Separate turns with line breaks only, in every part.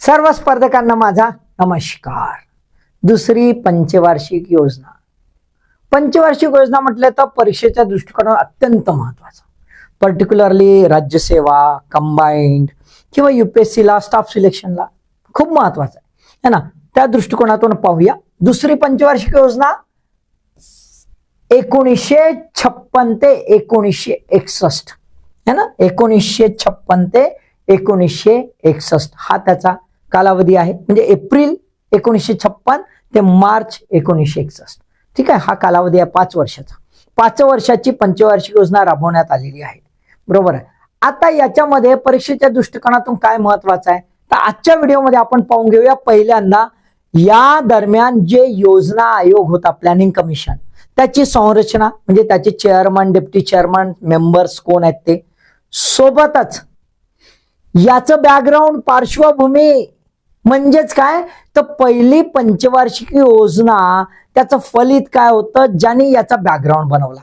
सर्व स्पर्धकांना माझा नमस्कार। दुसरी पंचवार्षिक योजना। पंचवार्षिक योजना म्हटलं तर परीक्षेच्या दृष्टिकोनातून अत्यंत महत्वाचं, पर्टिक्युलरली राज्यसेवा, कंबाइंड किंवा UPSCला स्टाफ सिलेक्शनला खूप महत्वाचं आहे ना। त्या दृष्टिकोनातून पाहूया दुसरी पंचवार्षिक योजना 1956 ते 1961 है ना। 1956 ते 1961 हा त्याचा कालावधी आहे, म्हणजे एप्रिल 1956 ते मार्च 1961। ठीक आहे, हा कालावधी आहे 5 वर्षाचा। 5 वर्षाची पंचवार्षिक योजना राबवण्यात आलेली आहे, बरोबर आहे। आता याच्यामध्ये परीक्षेच्या दृष्टिकोनातून काय महत्वाचं आहे तर आजच्या व्हिडिओमध्ये आपण पाहून घेऊया। पहिल्यांदा या दरम्यान जे योजना आयोग होता, प्लॅनिंग कमिशन, त्याची संरचना म्हणजे त्याचे चेअरमन, डेप्टी चेअरमन, मेंबर्स कोण आहेत ते, सोबतच याचं बॅकग्राऊंड, पार्श्वभूमी म्हणजेच काय तर पहिली पंचवार्षिक योजना त्याचं फलित काय होतं, ज्यांनी याचा बॅकग्राऊंड बनवला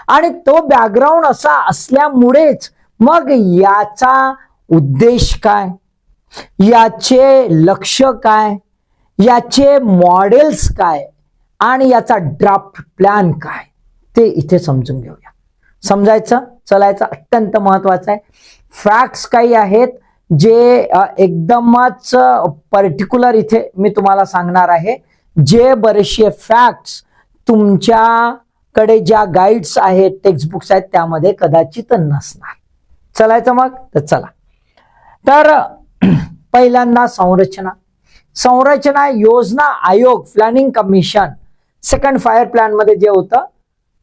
आणि तो बॅकग्राऊंड असा असल्यामुळेच मग याचा उद्देश काय, याचे लक्ष काय, याचे मॉडेल्स काय आणि याचा ड्राफ्ट प्लॅन काय ते इथे समजून घेऊया। समजायचं चलायचं अत्यंत महत्वाचं आहे। फॅक्ट्स काही आहेत जे एकदमच पर्टिक्युलर इथे मी तुम्हाला सांगणार आहे, जे बरेचसे फॅक्ट्स तुमच्याकडे ज्या गाईड्स आहेत, टेक्स्ट बुक्स आहेत त्यामध्ये कदाचित नसणार। चलायचं मग तर चला। तर पहिल्यांदा संरचना योजना आयोग, planning commission second five year plan मध्ये जे होतं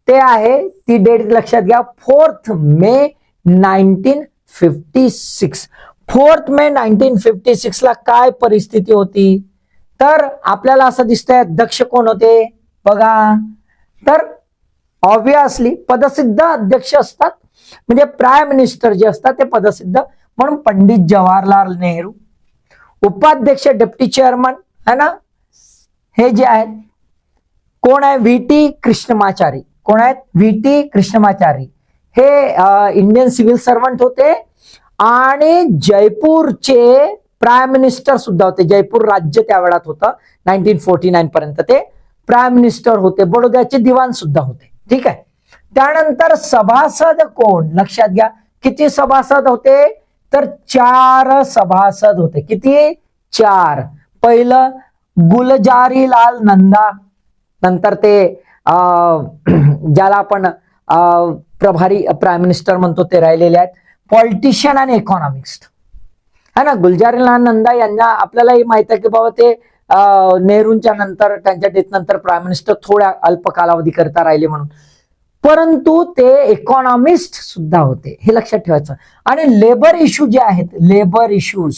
ते आहे, ती डेट लक्षात घ्या, 4 मे 1956। 4 मे 1956 ला काय परिस्थिती होती तर आपल्याला असं दिसतंय अध्यक्ष कोण होते बघा, तर ऑब्वियसली पदसिद्ध अध्यक्ष असतात, म्हणजे प्राईम मिनिस्टर जे असतात ते पदसिद्ध, म्हणून पंडित जवाहरलाल नेहरू। उपाध्यक्ष डेप्टी चेअरमन है ना, हे जे आहेत कोण आहे, VT कृष्णमाचारी। कोण आहेत, VT कृष्णमाचारी। हे इंडियन सिव्हिल सर्वंट होते आणि जयपूरचे प्राईम मिनिस्टर सुद्धा होते। जयपूर राज्य त्या वेळात होतं 1949 पर्यंत ते प्राईम मिनिस्टर होते। बडोद्याचे दिवाण सुद्धा होते। ठीक आहे, त्यानंतर सभासद कोण लक्षात घ्या, किती सभासद होते तर 4 सभासद होते। किती, 4। पहिलं गुलजारीलाल नंदा, नंतर ते ज्याला आपण प्रभारी प्राईम मिनिस्टर म्हणतो ते राहिलेले आहेत, पॉलिटिशियन आणि इकॉनॉमिस्ट है ना। गुलजारीलाल नंदा यांना आपल्यालाही माहित आहे की बाबा ते नेहरूंच्या नंतर, त्यांच्या डेथ नंतर प्राईम मिनिस्टर थोड्या अल्प कालावधी करता राहिले म्हणून, परंतु ते इकॉनॉमिस्ट सुद्धा होते, हे लक्षात ठेवायचं। आणि लेबर इश्यू जे आहेत, लेबर इश्यूज,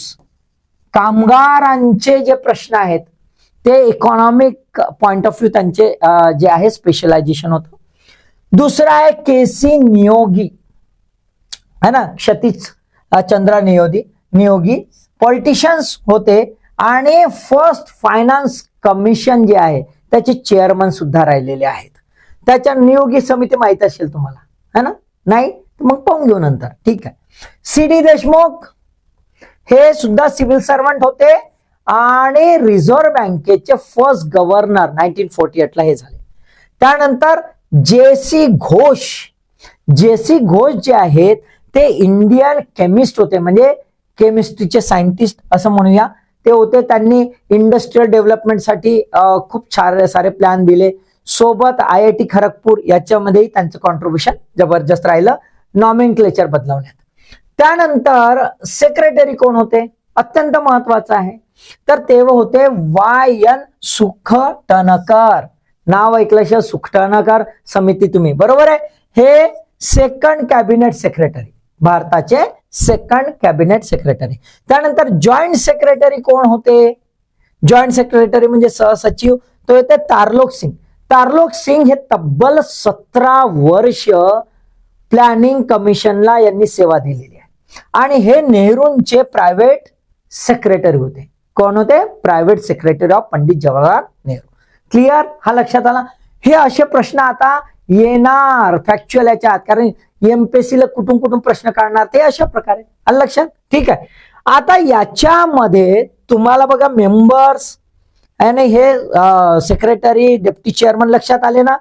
कामगारांचे जे प्रश्न आहेत ते इकॉनॉमिक पॉइंट ऑफ व्ह्यू त्यांचे जे आहे स्पेशलायझेशन होतं। दुसरा आहे KC नियोगी है ना, क्षितिज चंद्र नियोगी पॉलिटिशियन्स होते आणि फर्स्ट फायनान्स कमिशन जे आहे त्याचे चेअरमन सुद्धा राहिलेले आहेत। त्याच्या नियोगी समिती माहित असेल तुम्हाला है ना, नाही मग पाहून घेऊ नंतर। ठीक आहे, CD देशमुख हे सुद्धा सिव्हिल सर्वंट होते आणि रिझर्व्ह बँकेचे फर्स्ट गव्हर्नर 1948 ला हे झाले। त्यानंतर JC घोष जे आहेत ते इंडियन केमिस्ट होते, म्हणजे केमिस्ट्रीचे सायंटिस्ट असं म्हणूया ते होते। त्यांनी इंडस्ट्रियल डेव्हलपमेंटसाठी खूप सारे प्लॅन दिले, सोबत IIT खरगपूर याच्यामध्येही त्यांचं कॉन्ट्रीब्युशन जबरदस्त राहिलं नॉमेनक्लेचर बदलवण्यात। त्यानंतर सेक्रेटरी कोण होते, अत्यंत महत्वाचं आहे, तर ते होते YN सुखटणकर। नाव ऐकल्याशिवाय सुखटणकर समिती तुम्ही, बरोबर आहे, हे सेकंड कॅबिनेट सेक्रेटरी, भारताचे सेकंड कॅबिनेट सेक्रेटरी। त्यानंतर जॉईंट सेक्रेटरी कोण होते, जॉईंट सेक्रेटरी म्हणजे सहसचिव, तो होते तारलोक सिंग। तारलोक सिंग हे तब्बल 17 वर्ष प्लॅनिंग कमिशनला यांनी सेवा दिलेली आहे आणि हे नेहरूंचे प्रायव्हेट सेक्रेटरी होते। कोण होते, private secretary of Pandit Jawaharlal Nehru. Clear, हा लक्षात आला। हे असे प्रश्न आता येणार फॅक्च्युअल याच्या आत, कारण MPSC ला कुठून प्रश्न काढणार ते अशा प्रकारे, आलं लक्षात। ठीक आहे, आता याच्यामध्ये तुम्हाला बघा मेंबर्स आणि हे सेक्रेटरी डेप्टी चेअरमन लक्षात आले ना.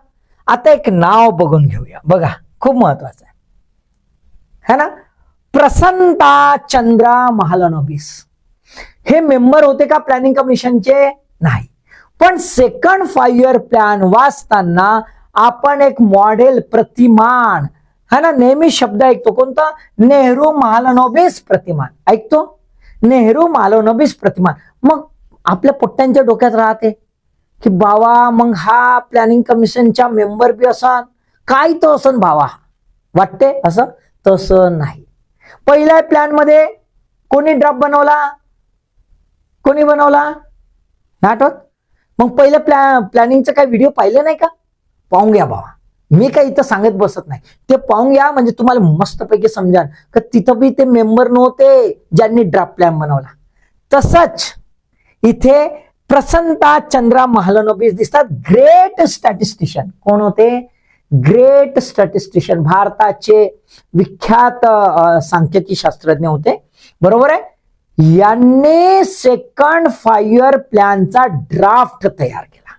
आता एक नाव बघून घेऊया, बघा खूप महत्वाचं है ना. प्रसन्नता चंद्रा महालनोबिस हे मेंबर होते का प्लॅनिंग कमिशनचे? नाही. पण सेकंड 5 इयर प्लॅन वाचताना आपण एक मॉडेल प्रतिमान है ना, नेहमी शब्द ऐकतो कोणता? नेहरू महालनोबिस प्रतिमान ऐकतो. नेहरू महालनोबिस प्रतिमान. मग आपल्या पोट्ट्यांच्या डोक्यात राहते की बाबा मग हा प्लॅनिंग कमिशनच्या मेंबर बी असन काय तो असन भावा, वाटते असं? तसं नाही. पहिल्या प्लॅन मध्ये कोणी ड्राफ्ट बनवला? कोणी बनवला? नाही आठवत? मग पहिल्या प्लॅनिंगचं काही व्हिडिओ पाहिले नाही का? पाहून घ्या बाबा. मी काही इथं सांगत बसत नाही, ते पाहून घ्या म्हणजे तुम्हाला मस्तपैकी समजा की तिथं बी ते मेंबर नव्हते ज्यांनी ड्राफ्ट प्लॅन बनवला. तसंच इथे प्रसन्नता चंद्रा महालनोबिस दिसतात. ग्रेट स्टॅटिस्टिशियन कोण होते? ग्रेट स्टॅटिस्टिशियन, भारताचे विख्यात सांख्यिकी शास्त्रज्ञ होते, बरोबर आहे. यांनी सेकंड 5 इयर प्लॅनचा ड्राफ्ट तयार केला.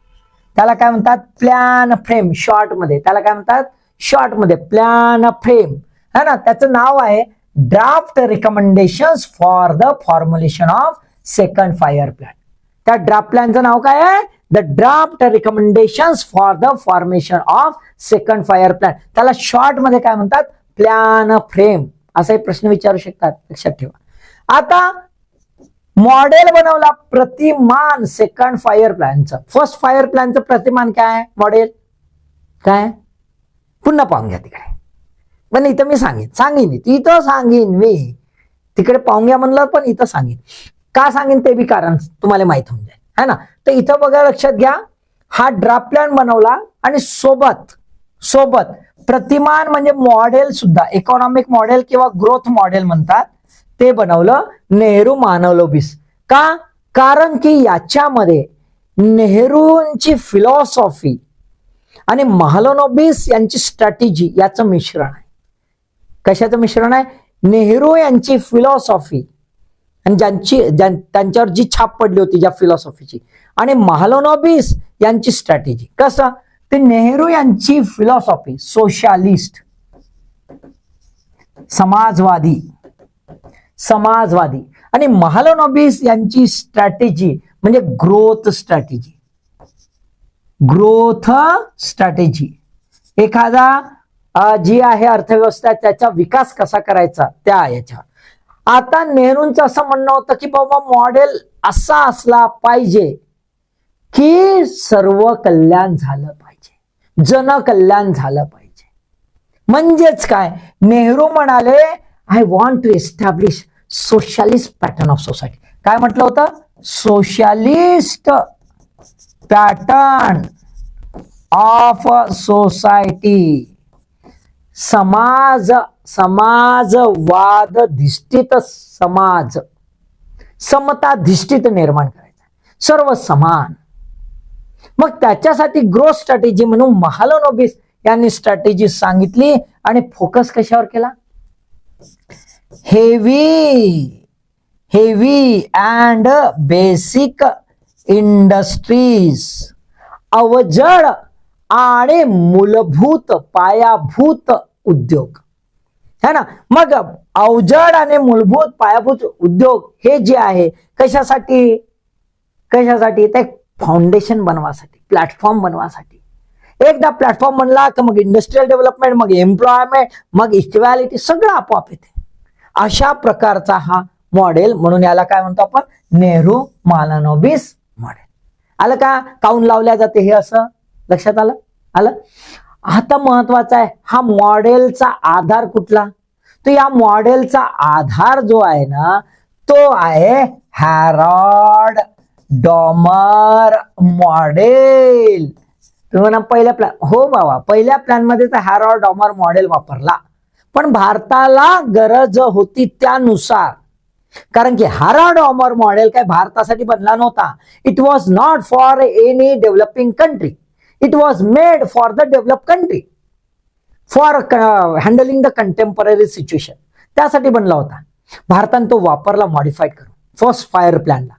त्याला काय म्हणतात? Plan frame. शॉर्ट मध्ये त्याला काय म्हणतात? शॉर्ट मध्ये प्लॅन फ्रेम है ना. त्याचं नाव आहे draft recommendations for the formulation of second 5 year plan. त्या ड्राफ्ट प्लॅनचं नाव काय आहे? The draft recommendations for the formation of second 5 year plan. त्याला शॉर्ट मध्ये काय म्हणतात? Plan frame. असा एक प्रश्न विचारू शकतात, लक्षात ठेवा. आता मॉडेल बनवला प्रतिमान सेकंड 5 इयर प्लॅनचं. फर्स्ट 5 इयर प्लॅनचं प्रतिमान काय? मॉडेल काय? पुन्हा पाहून घ्या तिकडे. पण इथं मी सांगेन इथं सांगेन मी. तिकडे पाहून घ्या म्हणलं पण इथं सांगेन. का सांगेन ते बी कारण तुम्हाला माहित होऊन जाईल है ना. तर इथं बघा, लक्षात घ्या, हा ड्राफ्ट प्लॅन बनवला आणि सोबत प्रतिमान म्हणजे मॉडेल सुद्धा, इकॉनॉमिक मॉडेल किंवा ग्रोथ मॉडेल म्हणतात, ते बनवलं नेहरू महालनोबिस. का? कारण की याच्यामध्ये नेहरूंची फिलॉसॉफी आणि महालनोबिस यांची स्ट्रॅटेजी याचं मिश्रण आहे. कशाचं मिश्रण आहे? नेहरू यांची फिलॉसॉफी आणि त्यांच्यावर जी छाप पडली होती ज्या फिलॉसॉफीची, आणि महालनोबिस यांची स्ट्रॅटेजी. कसं? ते नेहरू यांची फिलॉसॉफी सोशलिस्ट, समाजवादी आणि महालनोबिस यांची स्ट्रॅटेजी म्हणजे ग्रोथ स्ट्रॅटेजी. एखादा जी आहे अर्थव्यवस्था त्याचा विकास कसा करायचा त्या याच्या. आता नेहरूंचं असं म्हणणं होतं की बाबा मॉडेल असा असला पाहिजे की सर्व कल्याण झालं पाहिजे, जनकल्याण झालं पाहिजे. म्हणजेच काय? नेहरू म्हणाले I want to establish socialist pattern of society. काय म्हटलं होतं? Socialist pattern of society. समाजवादधिष्ठित समाज, समताधिष्ठित निर्माण करायचा, सर्व समान. मग त्याच्यासाठी ग्रोथ स्ट्रॅटेजी म्हणून महालनोबिस यांनी स्ट्रॅटेजी सांगितली आणि फोकस कशावर केला? हेवी अँड बेसिक इंडस्ट्रीज, अवजड आणि मूलभूत पायाभूत उद्योग है ना. मग अवजड आणि मूलभूत पायाभूत उद्योग हे जे आहे कशासाठी? ते फाउंडेशन बनवासाठी, प्लॅटफॉर्म बनवासाठी. एकदा प्लॅटफॉर्म बनला की मग इंडस्ट्रियल डेव्हलपमेंट, मग एम्प्लॉयमेंट, मग इक्वॅलिटी सगळं आपोआप येते. अशा प्रकारचा हा मॉडेल, म्हणून याला काय म्हणतो आपण? नेहरू महालनोबिस मॉडेल. आलं का? काऊन लावल्या जाते हे असं लक्षात आलं. आता महत्वाचा आहे हा मॉडेलचा आधार कुठला? तर या मॉडेलचा आधार जो आहे ना तो आहे हॅरॉल्ड डॉमर मॉडेल. तुम्ही पहिल्या प्लॅन, हो बाबा, पहिल्या प्लॅन मध्ये तर हॅरॉल्ड डॉमर मॉडेल वापरला, पण भारताला गरज होती त्यानुसार. कारण की हॅरॉल्ड डॉमर मॉडेल काय भारतासाठी बनला नव्हता. It was not for any developing country, it was made for the develop country, for handling the contemporary situation. त्यासाठी बनला होता. भारताने तो वापरला मॉडिफाईड करून फर्स्ट 5 इयर प्लॅनला.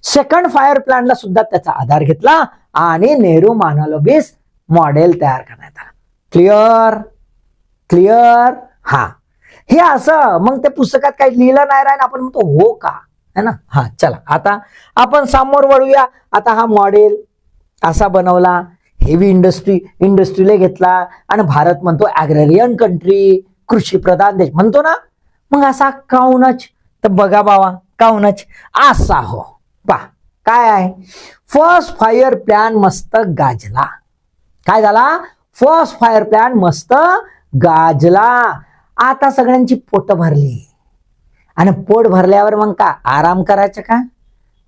सेकंड फायर प्लॅनला सुद्धा त्याचा आधार घेतला आणि नेहरू मानोलॉबिस मॉडेल तयार करण्यात आला. Clear clear. हा, हे असं मग ते पुस्तकात काही लिहिलं नाही राहील, आपण म्हणतो हो का, है ना. हा, चला आता आपण समोर वळूया. आता हा मॉडेल असा बनवला, हेवी इंडस्ट्रीला घेतला आणि भारत म्हणतो ऍग्रेरियन कंट्री, कृषी प्रधान देश म्हणतो ना. मग असा काऊनच, तर बघा बाबा काऊनच असा हो. पा काय आहे, फर्स्ट फायर प्लॅन मस्त गाजला. काय झाला, फर्स्ट फायर प्लॅन मस्त गाजला. आता सगळ्यांची पोट भरली आणि पोट भरल्यावर मग का आराम करायचं का.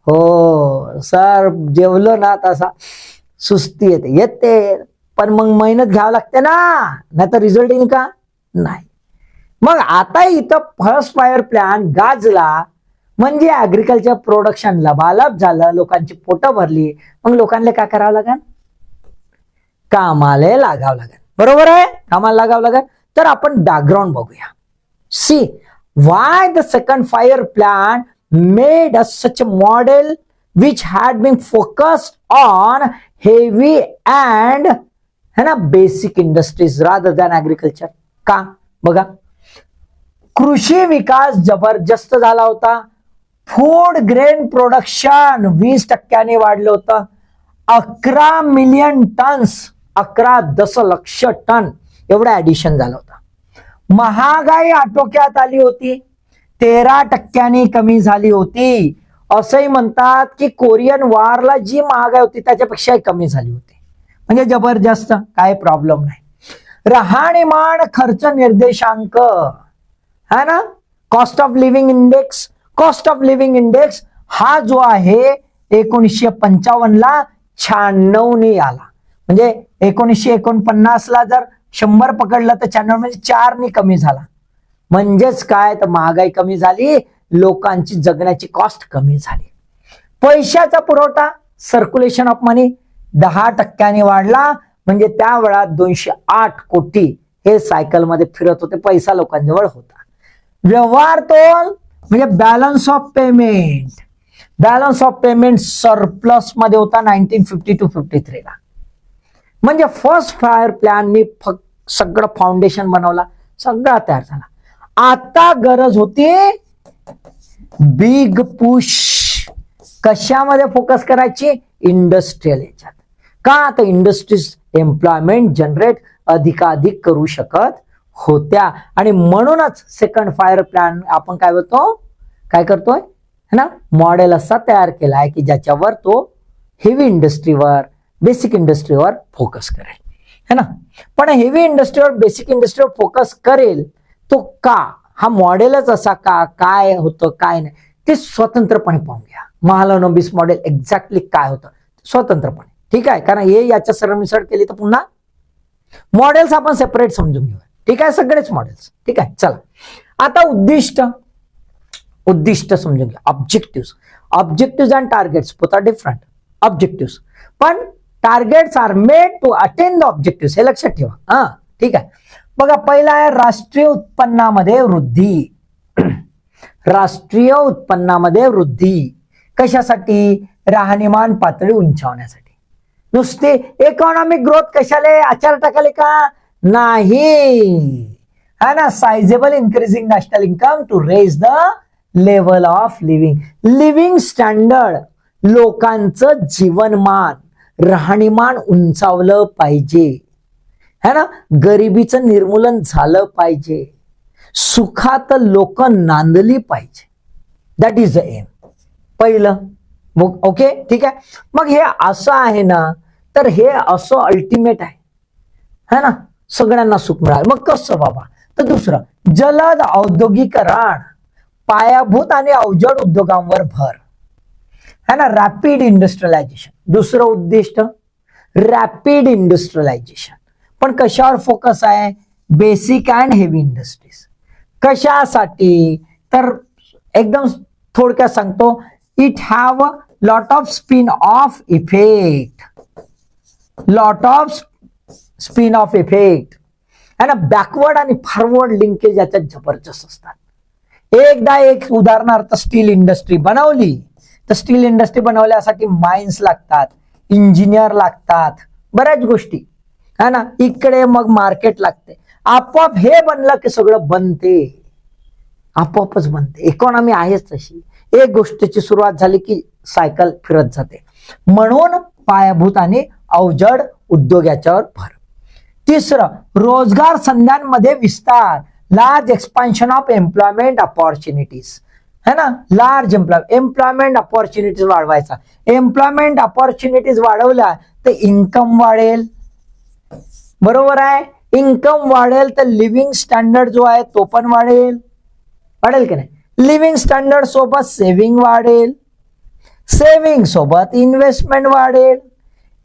हो सर, जेवलो ना तसा सुस्ती येते पण मग मेहनत घ्यावं लागते ना, नाही तर रिझल्ट येईल का नाही. मग आता इथं फर्स्ट फायर प्लॅन गाजला म्हणजे ऍग्रिकल्चर प्रोडक्शन लबालब झालं, लोकांची पोटं भरली. मग लोकांना काय करावं लागेल, कामाला लागावं लागेल. बरोबर आहे, कामाला लागावं लागेल. तर आपण बॅकग्राऊंड बघूया. See why the second five year plan made a such model which had been focused on heavy and है ना basic industries rather than agriculture. का बघा, कृषी विकास जबरदस्त झाला होता. फूड ग्रेन प्रोडक्शन 20% वाढलं होतं. 11 मिलियन टन्स, 11 दशलक्ष टन एवढं ऍडिशन झालं होतं. महागाई आटोक्यात आली होती, 13% कमी झाली होती. असंही म्हणतात की कोरियन वॉरला जी महागाई होती त्याच्यापेक्षाही कमी झाली होती. म्हणजे जबरदस्त, काय प्रॉब्लेम नाही. राहणीमान खर्च निर्देशांक है ना, कॉस्ट ऑफ लिव्हिंग इंडेक्स हा जो आहे 1955 ला 96 आला. म्हणजे 1949 ला जर 100 पकडलं तर 96 म्हणजे 4 कमी झाला. म्हणजेच काय, तर महागाई कमी झाली, लोकांची जगण्याची कॉस्ट कमी झाली. पैशाचा पुरवठा, सर्क्युलेशन ऑफ मनी 10% वाढला. म्हणजे त्या वेळात 208 कोटी हे सायकलमध्ये फिरत होते, पैसा लोकांजवळ होता. व्यवहार तोल म्हणजे बॅलन्स ऑफ पेमेंट सरप्लस मध्ये होता 1952-53 ला. म्हणजे फर्स्ट फायर प्लॅननी सगळं फाउंडेशन बनवला, सगळा तयार झाला. आता गरज होती बिग पुश. कशामध्ये फोकस करायची, इंडस्ट्रियल याच्यात. का, तर इंडस्ट्रीज एम्प्लॉयमेंट जनरेट अधिकाधिक करू शकत होत्या. आणि म्हणूनच सेकंड फायर प्लॅन आपण काय करतोय है ना, मॉडेल असा तयार केला आहे की ज्याच्यावर तो हेवी इंडस्ट्रीवर, बेसिक इंडस्ट्रीवर फोकस करेल, है ना. पण हेवी इंडस्ट्रीवर, बेसिक इंडस्ट्रीवर फोकस करेल तो का, हा मॉडेलच असा का, काय होतं काय नाही ते स्वतंत्रपणे पाहून घ्या. मानोलॉबिस मॉडेल एक्झॅक्टली काय होतं स्वतंत्रपणे, ठीक आहे. कारण हे याच्या सरमिसळ केली तर पुन्हा मॉडेल्स आपण सेपरेट समजून घेऊया, ठीक आहे, सगळेच मॉडेल्स, ठीक आहे. चला आता उद्दिष्ट समजून घ्या. Objective and targets both are different. Objective पण targets are made to attain the objective, हे लक्षात ठेवा. हा, ठीक आहे. बघा, पहिला आहे राष्ट्रीय उत्पन्नामध्ये वृद्धी. राष्ट्रीय उत्पन्नामध्ये वृद्धी कशासाठी, राहणीमान पातळी उंचावण्यासाठी. नुसते इकॉनॉमिक ग्रोथ कशाले, आचार टाकाले का नाही, है ना. Sizable increasing national income to raise the level of living standard. लोकांचं जीवनमान, राहणीमान उंचावलं पाहिजे, है ना. गरिबीचं निर्मूलन झालं पाहिजे, सुखात लोक नांदली पाहिजे. That is the aim. पहिलं ओके, ठीक आहे. मग हे असं आहे ना, तर हे असं अल्टिमेट आहे, है ना, सगळ्यांना सुख मिळालं. मग कसं बाबा, तर दुसरं जलद औद्योगिकरण, पायाभूत आणि अवजड उद्योगांवर भर, है ना. रॅपिड इंडस्ट्रियलायझेशन, दुसरं उद्दिष्ट रॅपिड इंडस्ट्रियलायझेशन. पण कशावर फोकस आहे, बेसिक अँड हेवी इंडस्ट्रीज. कशासाठी, तर एकदम थोडक्यात सांगतो, it have a lot off spin off effect, है ना. बॅकवर्ड आणि फॉरवर्ड लिंकेज याच्यात जबरदस्त असतात. एकदा एक उदाहरणार्थ स्टील इंडस्ट्री बनवली तर स्टील इंडस्ट्री बनवण्यासाठी माइन्स लागतात, इंजिनियर लागतात, बऱ्याच गोष्टी है ना. इकडे मग मार्केट लागते. आपोआप हे बनलं की सगळं बनते, आपोआपच बनते. इकॉनॉमी आहेच तशी. एक गोष्टीची सुरुवात झाली की सायकल फिरत जाते. म्हणून पायाभूत आणि अवजड उद्योग याच्यावर भर. तिसरं, रोजगार संध्यांमध्ये विस्तार, large expansion of employment opportunities है ना. लार्ज एम्प्लॉयमेंट अपॉर्च्युनिटीज वाढवायचा. एम्प्लॉयमेंट अपॉर्च्युनिटीज वाढवल्या तर इन्कम वाढेल, बरोबर आहे. इन्कम वाढेल तर लिव्हिंग स्टँडर्ड जो आहे तो पण वाढेल, वाढेल की नाही. लिव्हिंग स्टँडर्ड सोबत सेव्हिंग वाढेल, सेव्हिंग सोबत इन्व्हेस्टमेंट वाढेल,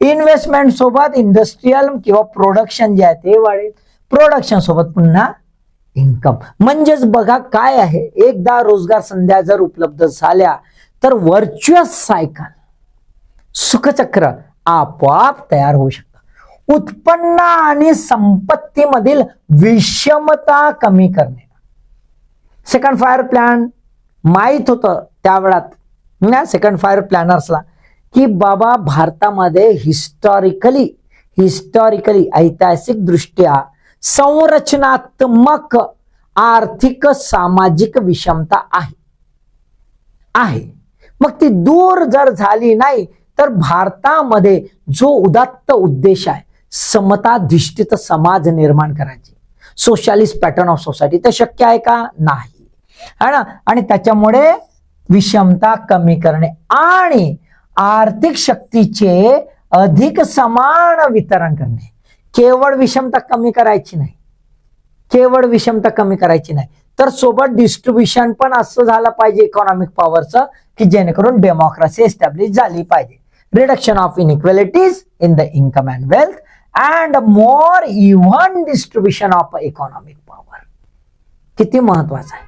इन्व्हेस्टमेंट सोबत इंडस्ट्रियल किंवा प्रोडक्शन जे आहे ते वाढेल, प्रोडक्शन सोबत पुन्हा इन्कम. म्हणजेच बघा काय आहे, एकदा रोजगार संध्या जर उपलब्ध झाल्या तर व्हर्च्युअस सायकल, सुखचक्र आपोआप तयार होऊ शकतं. उत्पन्न आणि संपत्तीमधील विषमता कमी करणे. सेकंड फायर प्लॅन माहित होतं त्यावेळात ना सेकंड फायर प्लॅनर्सला की बाबा भारतामध्ये हिस्टॉरिकली ऐतिहासिक दृष्ट्या संरचनात्मक आर्थिक सामाजिक विषमता आहे. मग ती दूर जर झाली नाही तर भारतामध्ये जो उदात्त उद्देश आहे समताधिष्ठित समाज निर्माण करायची, सोशलिस्ट पॅटर्न ऑफ सोसायटी, ते शक्य आहे का? नाही है ना. आणि त्याच्यामुळे विषमता कमी करणे आणि आर्थिक शक्तीचे अधिक समान वितरण करणे. केवळ विषमता कमी करायची नाही, केवळ विषमता कमी करायची नाही तर सोबत डिस्ट्रीब्युशन पण असं झालं पाहिजे इकॉनॉमिक पॉवरचं की जेणेकरून डेमोक्रेसी एस्टॅब्लिश झाली पाहिजे. Reduction of inequalities in the income and wealth and more even distribution of economic power. किती महत्वाचं आहे.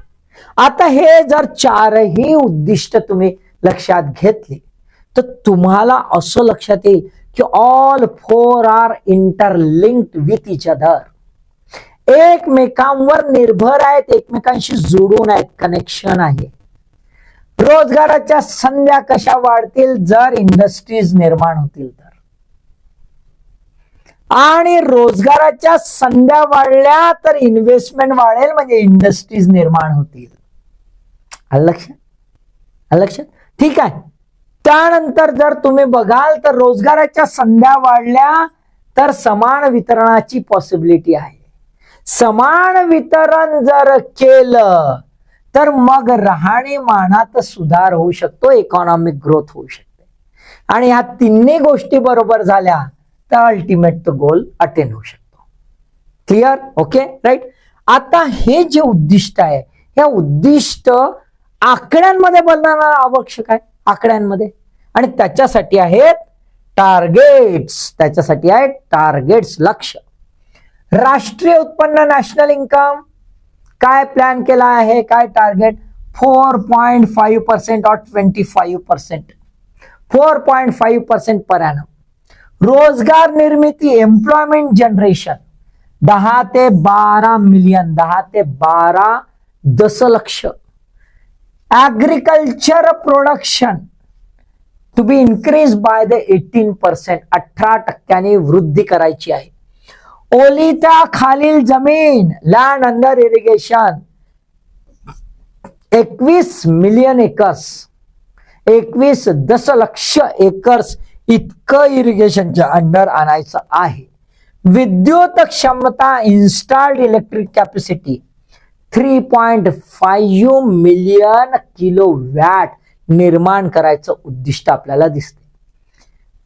आता हे जर चारही उद्दिष्ट तुम्ही लक्षात घेतली तर तुम्हाला असं लक्षात येईल की all four are interlinked with each other. एकमेकांवर निर्भर आहेत, एकमेकांशी जोडून आहेत, कनेक्शन आहे. रोजगाराच्या संध्या कशा वाढतील? जर इंडस्ट्रीज निर्माण होतील तर. आणि रोजगाराच्या संध्या वाढल्या तर इन्व्हेस्टमेंट वाढेल, म्हणजे इंडस्ट्रीज निर्माण होतील. लक्षात ठीक आहे. त्यानंतर जर तुम्ही बघाल तर रोजगाराच्या संध्या वाढल्या तर समान वितरणाची पॉसिबिलिटी आहे. समान वितरण जर केलं तर मग राहणीमानात सुधार होऊ शकतो, इकॉनॉमिक ग्रोथ होऊ शकते. आणि ह्या तिन्ही गोष्टी बरोबर झाल्या तर अल्टिमेट गोल अटेन होऊ शकतो. क्लिअर? Okay, right. आता हे जे उद्दिष्ट आहे हे उद्दिष्ट आकड्यांमध्ये बनवणं आवश्यक आहे, आकड्यांमध्ये. आणि त्याच्यासाठी आहेत टार्गेट्स, लक्ष्य. राष्ट्रीय उत्पन्न, नॅशनल इन्कम काय प्लॅन केला आहे, काय टार्गेट? 4.5% or 25%, 4.5% per annum. रोजगार निर्मिती, एम्प्लॉयमेंट जनरेशन 10 ते 12 मिलियन, 10 ते 12 दशलक्ष. Agriculture production to be increase by the 18%, 18% वृद्धी करायची आहे. ओलिता खालील जमीन, land under irrigation 21 million acres, 21 दशलक्ष एकर्स इतकं इरिगेशनच्या अंडर आणायचं आहे. विद्युत क्षमता, installed electric capacity 3.5 million kilowatt निर्माण करायचं उद्दिष्ट आपल्याला दिसते.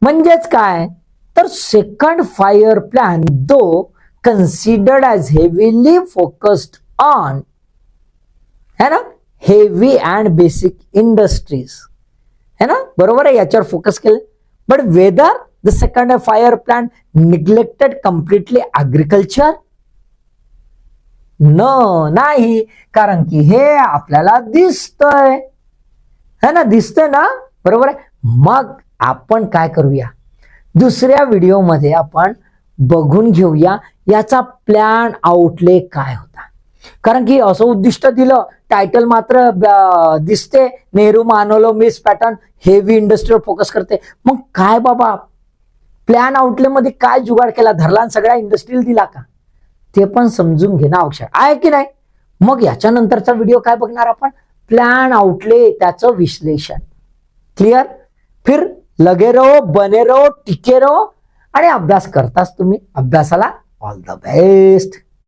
म्हणजेच काय तर second five year plan though considered as heavily focused on है ना हेवी अँड बेसिक इंडस्ट्रीज है ना, बरोबर आहे, याच्यावर फोकस केलं. But whether the second five year plan neglected completely agriculture? नाही, कारण की हे आपल्याला दिसतंय है ना, दिसतंय ना, बरोबर आहे. मग आपण काय करूया, दुसऱ्या व्हिडिओमध्ये आपण बघून घेऊया याचा प्लॅन आउटले काय होता. कारण की असं उद्दिष्ट दिलं टायटल मात्र दिसते, Nehru Mahalanobis pattern heavy इंडस्ट्रीवर फोकस करते. मग काय बाबा, प्लॅन आउटलेमध्ये काय जुगाड केला, धरला आणि सगळ्या इंडस्ट्रीला दिला का, ते पण समजून घेणं आवश्यक आहे की नाही. मग याच्यानंतरचा व्हिडिओ काय बघणार आपण, प्लॅन आउटले त्याचं विश्लेषण. क्लिअर. फिर लगे रहो, बने रहो, टिके रहो आणि अभ्यास करताच तुम्ही. अभ्यासाला ऑल द बेस्ट.